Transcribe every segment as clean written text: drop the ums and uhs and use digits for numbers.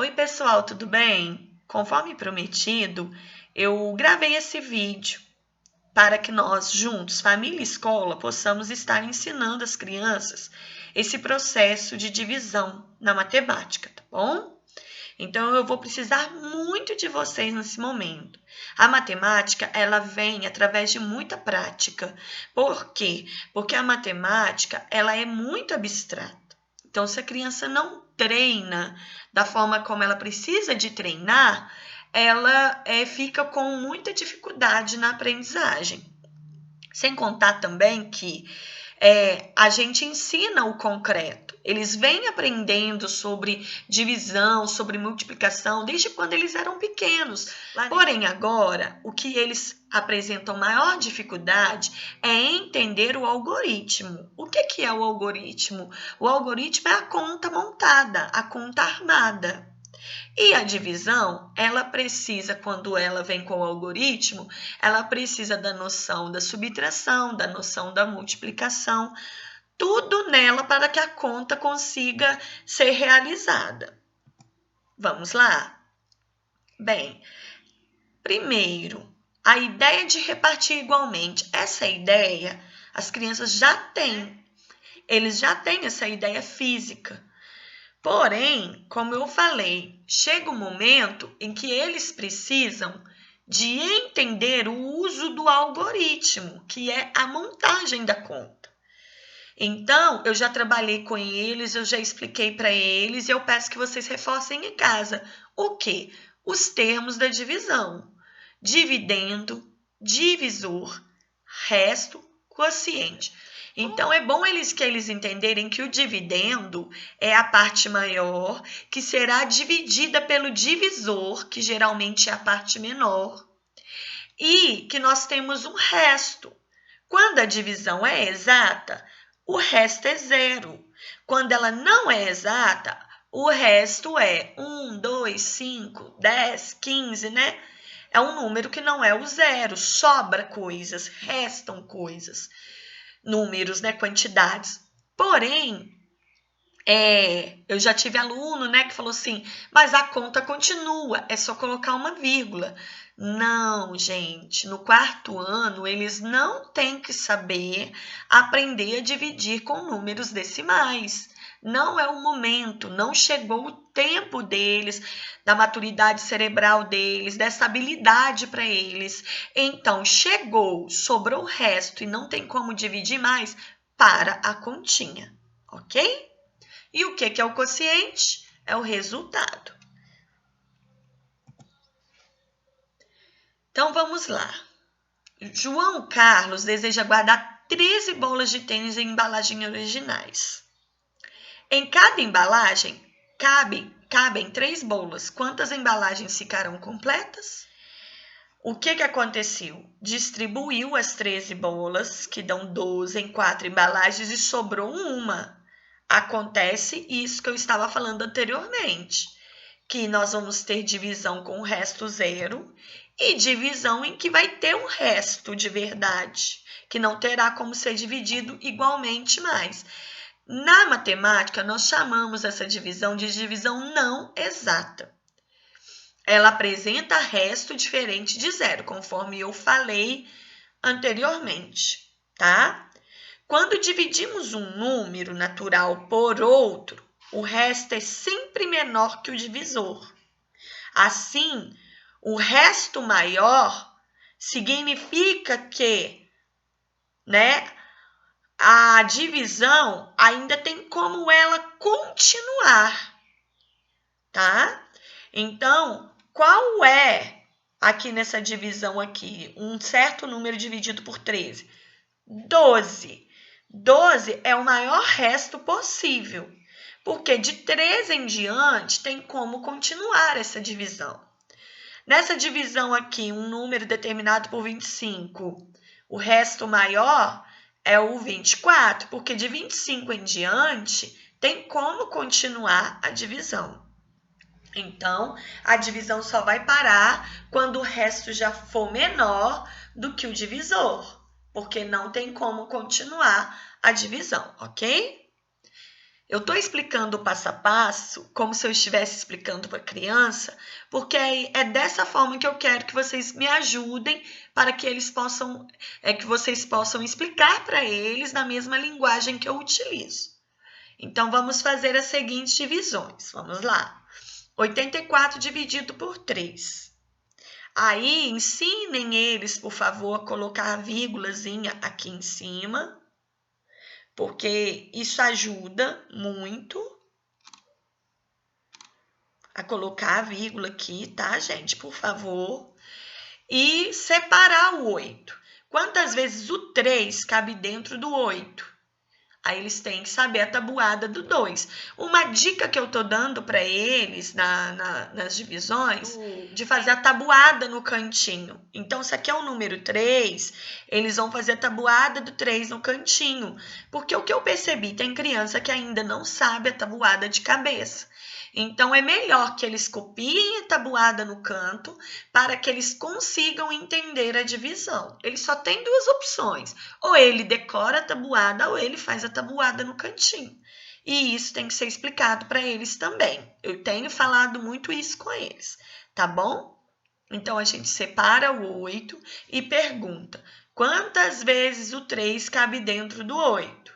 Oi, pessoal, tudo bem? Conforme prometido, eu gravei esse vídeo para que nós juntos, família e escola, possamos estar ensinando as crianças esse processo de divisão na matemática, tá bom? Então, eu vou precisar muito de vocês nesse momento. A matemática, ela vem através de muita prática. Por quê? Porque a matemática, ela é muito abstrata. Então, se a criança não treina da forma como ela precisa de treinar, ela fica com muita dificuldade na aprendizagem. Sem contar também que a gente ensina o concreto. Eles vêm aprendendo sobre divisão, sobre multiplicação, desde quando eles eram pequenos. Porém, agora, o que eles apresentam maior dificuldade é entender o algoritmo. O que é o algoritmo? O algoritmo é a conta montada, a conta armada. E a divisão, ela precisa, quando ela vem com o algoritmo, ela precisa da noção da subtração, da noção da multiplicação, tudo nela para que a conta consiga ser realizada. Vamos lá? Bem, primeiro, a ideia de repartir igualmente. Essa ideia, as crianças já têm. Eles já têm essa ideia física. Porém, como eu falei, chega um momento em que eles precisam de entender o uso do algoritmo, que é a montagem da conta. Então, eu já trabalhei com eles, eu já expliquei para eles e eu peço que vocês reforcem em casa. O quê? Os termos da divisão. Dividendo, divisor, resto, quociente. Então, é bom que eles entenderem que o dividendo é a parte maior, que será dividida pelo divisor, que geralmente é a parte menor, e que nós temos um resto. Quando a divisão é exata, o resto é zero. Quando ela não é exata, o resto é 1, 2, 5, 10, 15, né? É um número que não é o zero, sobra coisas, restam coisas. Números, né, quantidades. Porém, eu já tive aluno, né, que falou assim, mas a conta continua, é só colocar uma vírgula. Não, gente, no quarto ano eles não têm que saber aprender a dividir com números decimais. Não é o momento, não chegou o tempo deles, da maturidade cerebral deles, dessa habilidade para eles. Então, chegou, sobrou o resto e não tem como dividir mais, para a continha, ok? E o que é o quociente? É o resultado. Então, vamos lá. João Carlos deseja guardar 13 bolas de tênis em embalagens originais. Em cada embalagem cabem 3 bolas. Quantas embalagens ficarão completas? O que aconteceu? Distribuiu as 13 bolas, que dão 12 em 4 embalagens, e sobrou uma. Acontece isso que eu estava falando anteriormente, que nós vamos ter divisão com o resto zero e divisão em que vai ter um resto de verdade, que não terá como ser dividido igualmente mais. Na matemática, nós chamamos essa divisão de divisão não exata. Ela apresenta resto diferente de zero, conforme eu falei anteriormente, tá? Quando dividimos um número natural por outro, o resto é sempre menor que o divisor. Assim, o resto maior significa que, a divisão ainda tem como ela continuar, tá? Então, qual é aqui nessa divisão aqui? Um certo número dividido por 13. 12. 12 é o maior resto possível, porque de 13 em diante tem como continuar essa divisão. Nessa divisão aqui, um número determinado por 25, o resto maior é o 24, porque de 25 em diante tem como continuar a divisão. Então, a divisão só vai parar quando o resto já for menor do que o divisor, porque não tem como continuar a divisão, ok? Eu estou explicando o passo a passo, como se eu estivesse explicando para a criança, porque é dessa forma que eu quero que vocês me ajudem para que que vocês possam explicar para eles na mesma linguagem que eu utilizo. Então, vamos fazer as seguintes divisões. Vamos lá. 84 dividido por 3. Aí, ensinem eles, por favor, a colocar a vírgulazinha aqui em cima, porque isso ajuda muito a colocar a vírgula aqui, tá, gente? Por favor. E separar o 8. Quantas vezes o 3 cabe dentro do 8? Aí eles têm que saber a tabuada do 2. Uma dica que eu tô dando para eles nas divisões, de fazer a tabuada no cantinho. Então, se aqui é o número 3, eles vão fazer a tabuada do 3 no cantinho. Porque o que eu percebi, tem criança que ainda não sabe a tabuada de cabeça. Então, é melhor que eles copiem a tabuada no canto para que eles consigam entender a divisão. Ele só tem duas opções. Ou ele decora a tabuada ou ele faz a tabuada no cantinho. E isso tem que ser explicado para eles também. Eu tenho falado muito isso com eles, tá bom? Então, a gente separa o 8 e pergunta: quantas vezes o 3 cabe dentro do 8?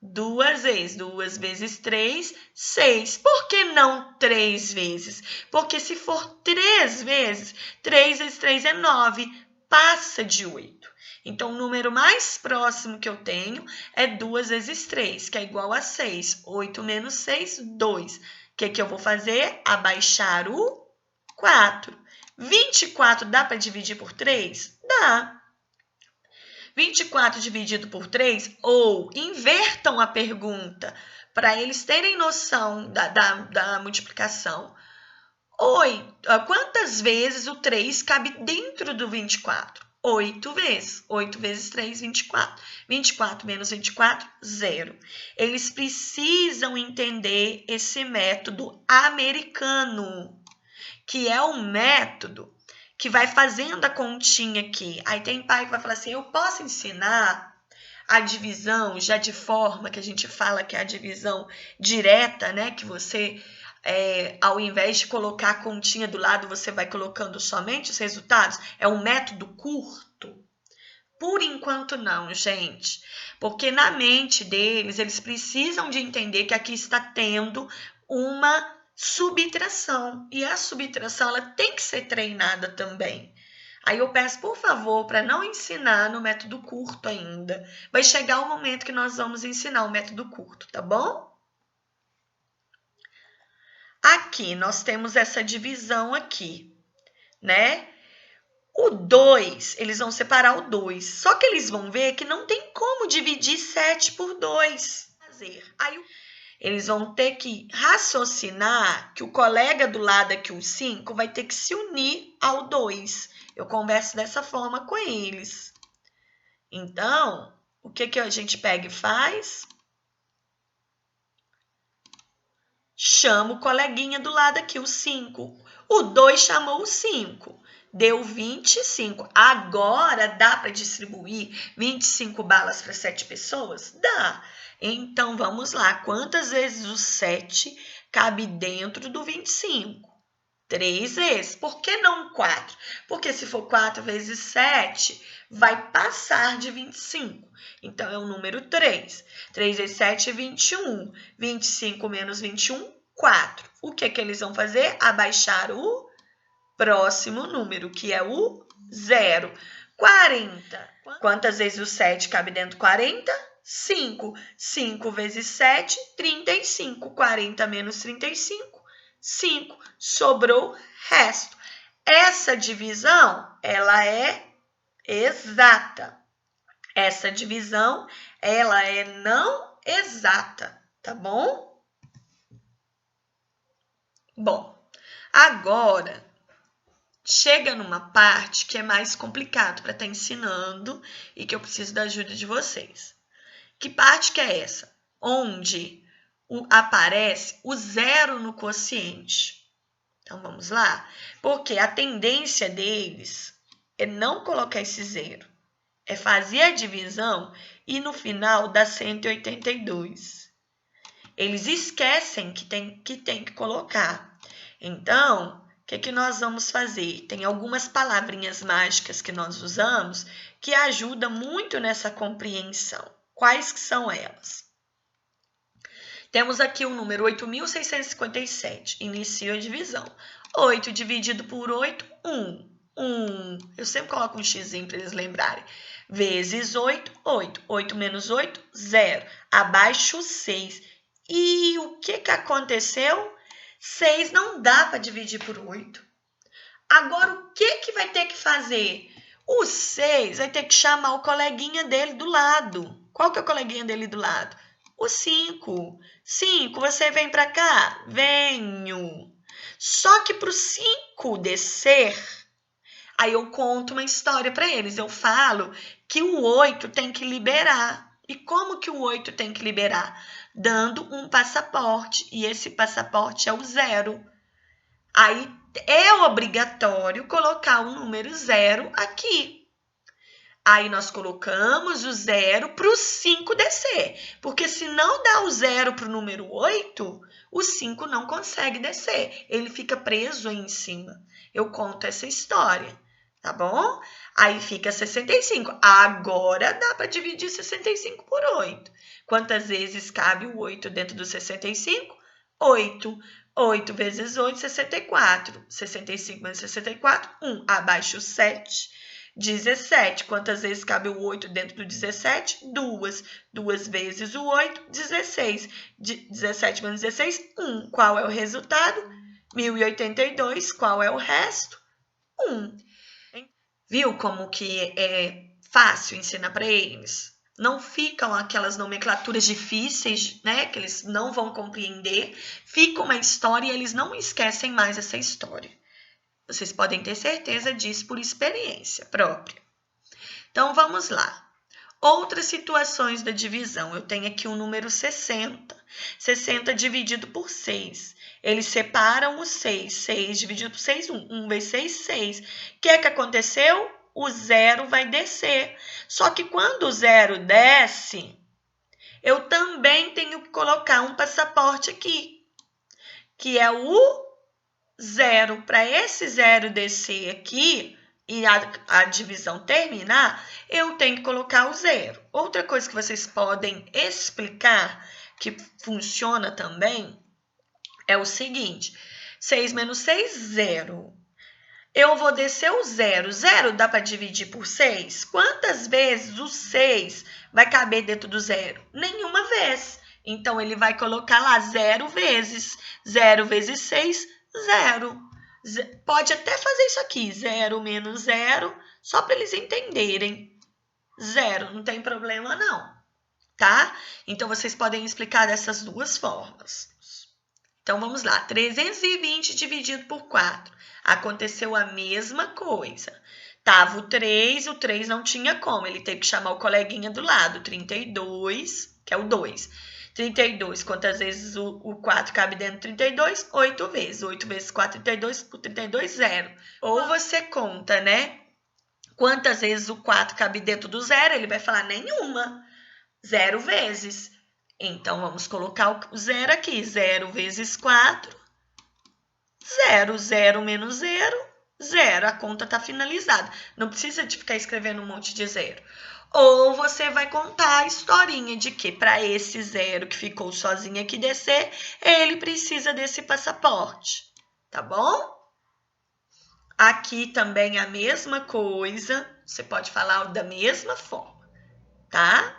2 vezes. 2 vezes 3, 6. Por que não 3 vezes? Porque se for 3 vezes, 3 vezes 3 é 9. Passa de 8. Então, o número mais próximo que eu tenho é 2 vezes 3, que é igual a 6. 8 menos 6, 2. O que eu vou fazer? Abaixar o 4. 24 dá para dividir por 3? Dá. 24 dividido por 3, ou invertam a pergunta para eles terem noção da multiplicação. Quantas vezes o 3 cabe dentro do 24? 8 vezes. 8 vezes 3, 24. 24 menos 24, 0. Eles precisam entender esse método americano, que é um método que vai fazendo a continha aqui. Aí tem pai que vai falar assim, eu posso ensinar a divisão já de forma que a gente fala que é a divisão direta, né? Que você, ao invés de colocar a continha do lado, você vai colocando somente os resultados. É um método curto. Por enquanto não, gente. Porque na mente deles, eles precisam de entender que aqui está tendo uma subtração. E a subtração ela tem que ser treinada também. Aí eu peço, por favor, para não ensinar no método curto ainda. Vai chegar o momento que nós vamos ensinar o método curto, tá bom? Aqui, nós temos essa divisão aqui, né? O 2, eles vão separar o 2. Só que eles vão ver que não tem como dividir 7 por 2. Aí eles vão ter que raciocinar que o colega do lado aqui, o 5, vai ter que se unir ao 2. Eu converso dessa forma com eles. Então, o que a gente pega e faz? Chama o coleguinha do lado aqui, o 5. O 2 chamou o 5. Deu 25. Agora dá para distribuir 25 balas para 7 pessoas? Dá. Então, vamos lá. Quantas vezes o 7 cabe dentro do 25? 3 vezes. Por que não 4? Porque se for 4 vezes 7, vai passar de 25. Então, é o número 3. 3 vezes 7 é 21. 25 menos 21, 4. O que eles vão fazer? Abaixar o próximo número, que é o 0. 40. Quantas vezes o 7 cabe dentro do 40? 5. 5 vezes 7, 35. 40 menos 35, 5. Sobrou resto. Essa divisão, ela é exata. Essa divisão, ela é não exata, tá bom? Bom, agora chega numa parte que é mais complicado para estar ensinando e que eu preciso da ajuda de vocês. Que parte que é essa? Onde aparece o 0 no quociente. Então, vamos lá? Porque a tendência deles é não colocar esse 0. É fazer a divisão e no final dá 182. Eles esquecem que tem que colocar. Então, o que nós vamos fazer? Tem algumas palavrinhas mágicas que nós usamos que ajudam muito nessa compreensão. Quais que são elas? Temos aqui o número 8.657. Inicio a divisão. 8 dividido por 8, 1. 1. Eu sempre coloco um xizinho para eles lembrarem. Vezes 8, 8. 8 menos 8, 0. Abaixo 6. E o que aconteceu? 6 não dá para dividir por 8. Agora, o que vai ter que fazer? O 6 vai ter que chamar o coleguinha dele do lado. Qual que é o coleguinha dele do lado? O 5. 5, você vem para cá? Venho. Só que para o 5 descer, aí eu conto uma história para eles. Eu falo que o 8 tem que liberar. E como que o 8 tem que liberar? Dando um passaporte. E esse passaporte é o 0. Aí é obrigatório colocar o número 0 aqui. Aí nós colocamos o 0 para o 5 descer. Porque se não dá o 0 para o número 8, o 5 não consegue descer. Ele fica preso aí em cima. Eu conto essa história, tá bom? Aí fica 65. Agora dá para dividir 65 por 8. Quantas vezes cabe o 8 dentro do 65? 8. 8 vezes 8, 64. 65 menos 64, 1. Abaixo 7. 17. Quantas vezes cabe o 8 dentro do 17? 2. 2 vezes o 8, 16. 17 menos 16, 1. Qual é o resultado? 1082. Qual é o resto? 1. Viu como que é fácil ensinar para eles? Não ficam aquelas nomenclaturas difíceis, né? Que eles não vão compreender. Fica uma história e eles não esquecem mais essa história. Vocês podem ter certeza disso por experiência própria. Então, vamos lá. Outras situações da divisão. Eu tenho aqui o número 60. 60 dividido por 6. Eles separam o 6. 6 dividido por 6, 1. 1 vezes 6, 6. O que aconteceu? O 0 vai descer. Só que quando o 0 desce, eu também tenho que colocar um passaporte aqui, que é o 0. Para esse 0 descer aqui e a divisão terminar, eu tenho que colocar o 0. Outra coisa que vocês podem explicar, que funciona também, é o seguinte. 6 menos 6, 0. Eu vou descer o 0. 0 dá para dividir por 6? Quantas vezes o 6 vai caber dentro do 0? Nenhuma vez. Então, ele vai colocar lá 0 vezes. 0 vezes 6, 0. Pode até fazer isso aqui, 0 menos 0, só para eles entenderem. 0, não tem problema não, tá? Então, vocês podem explicar dessas duas formas. Então, vamos lá. 320 dividido por 4. Aconteceu a mesma coisa. Tava o 3 não tinha como. Ele teve que chamar o coleguinha do lado. 32, que é o 2. 32, quantas vezes o 4 cabe dentro de 32? 8 vezes. 8 vezes 4, 32, por 32, 0. Ou você conta, né? Quantas vezes o 4 cabe dentro do 0? Ele vai falar nenhuma. 0 vezes. Então, vamos colocar o 0 aqui. 0 vezes 4, 0. 0 menos 0, 0. A conta está finalizada. Não precisa de ficar escrevendo um monte de 0. Ou você vai contar a historinha de que para esse 0 que ficou sozinho aqui descer, ele precisa desse passaporte. Tá bom? Aqui também a mesma coisa. Você pode falar da mesma forma, tá?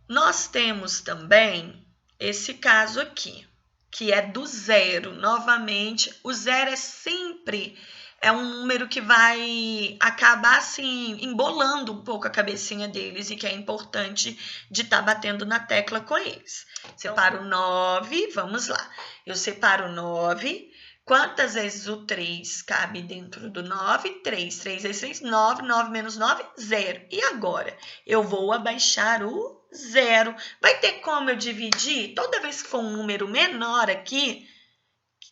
Nós temos também esse caso aqui, que é do 0. Novamente, o 0 é sempre um número que vai acabar assim, embolando um pouco a cabecinha deles e que é importante de estar batendo na tecla com eles. Separo 9, vamos lá. Eu separo 9. Quantas vezes o 3 cabe dentro do 9? 3. 3 vezes 6, 9. 9 menos 9, 0. E agora? Eu vou abaixar o 0. Vai ter como eu dividir? Toda vez que for um número menor aqui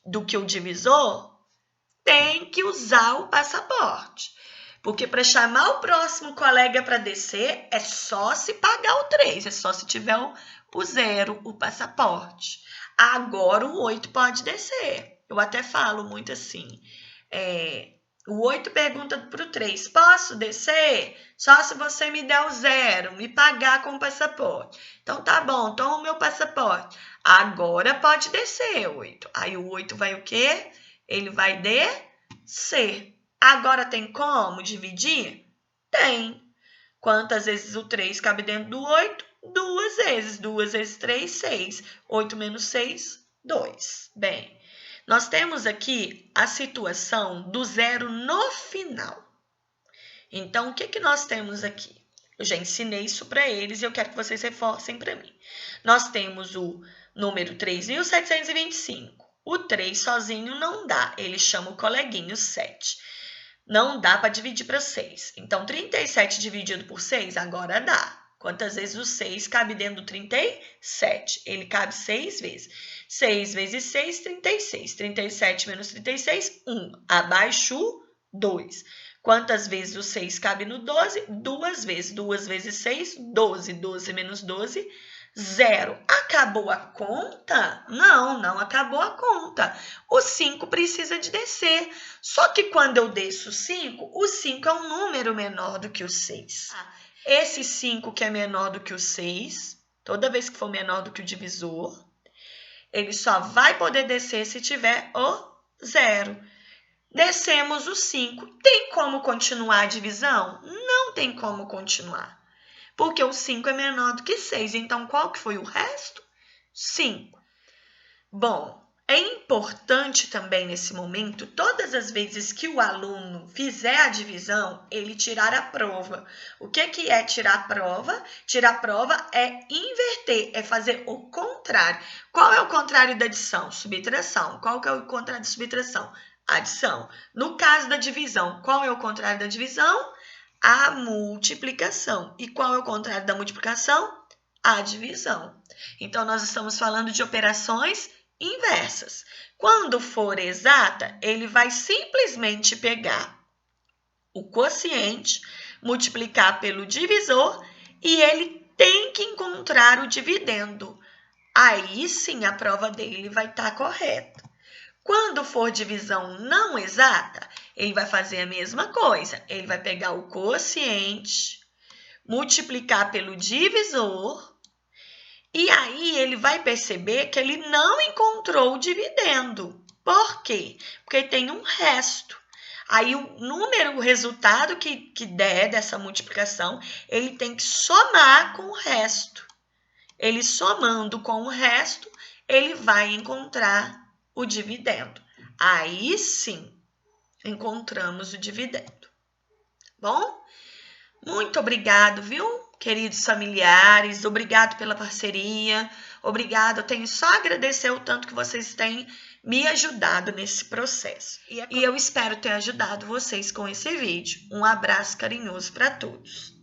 do que o divisor, tem que usar o passaporte. Porque para chamar o próximo colega para descer, é só se pagar o 3. É só se tiver o 0, o passaporte. Agora o 8 pode descer. Eu até falo muito assim. O 8 pergunta para o 3, posso descer? Só se você me der o 0, me pagar com o passaporte. Então tá bom, toma o meu passaporte. Agora pode descer, 8. Aí o 8 vai o quê? Ele vai descer. Agora tem como dividir? Tem. Quantas vezes o 3 cabe dentro do 8? 2 vezes. 2 vezes 3, 6. 8 menos 6, 2. Bem, nós temos aqui a situação do 0 no final. Então, o que nós temos aqui? Eu já ensinei isso para eles e eu quero que vocês reforcem para mim. Nós temos o número 3.725. O 3 sozinho não dá, ele chama o coleguinho 7. Não dá para dividir para 6. Então, 37 dividido por 6 agora dá. Quantas vezes o 6 cabe dentro do 37? Ele cabe 6 vezes. 6 vezes 6, 36. 37 menos 36, 1. Abaixo, 2. Quantas vezes o 6 cabe no 12? 2 vezes. 2 vezes 6, 12. 12 menos 12, 0. Acabou a conta? Não, não acabou a conta. O 5 precisa de descer. Só que quando eu desço o 5 é um número menor do que o 6. Esse 5 que é menor do que o 6, toda vez que for menor do que o divisor, ele só vai poder descer se tiver o 0. Descemos o 5. Tem como continuar a divisão? Não tem como continuar. Porque o 5 é menor do que 6. Então, qual que foi o resto? 5. Bom, é importante também nesse momento, todas as vezes que o aluno fizer a divisão, ele tirar a prova. O que é tirar a prova? Tirar a prova é inverter, é fazer o contrário. Qual é o contrário da adição? Subtração. Qual que é o contrário da subtração? Adição. No caso da divisão, qual é o contrário da divisão? A multiplicação. E qual é o contrário da multiplicação? A divisão. Então, nós estamos falando de operações inversas. Quando for exata, ele vai simplesmente pegar o quociente, multiplicar pelo divisor e ele tem que encontrar o dividendo. Aí sim a prova dele vai estar correta. Quando for divisão não exata, ele vai fazer a mesma coisa. Ele vai pegar o quociente, multiplicar pelo divisor, e aí ele vai perceber que ele não encontrou o dividendo. Por quê? Porque tem um resto. Aí o resultado que der dessa multiplicação, ele tem que somar com o resto. Ele somando com o resto, ele vai encontrar o dividendo. Aí sim, encontramos o dividendo. Bom? Muito obrigado, viu, queridos familiares? Obrigado pela parceria. Obrigado. Eu tenho só a agradecer o tanto que vocês têm me ajudado nesse processo. E eu espero ter ajudado vocês com esse vídeo. Um abraço carinhoso para todos.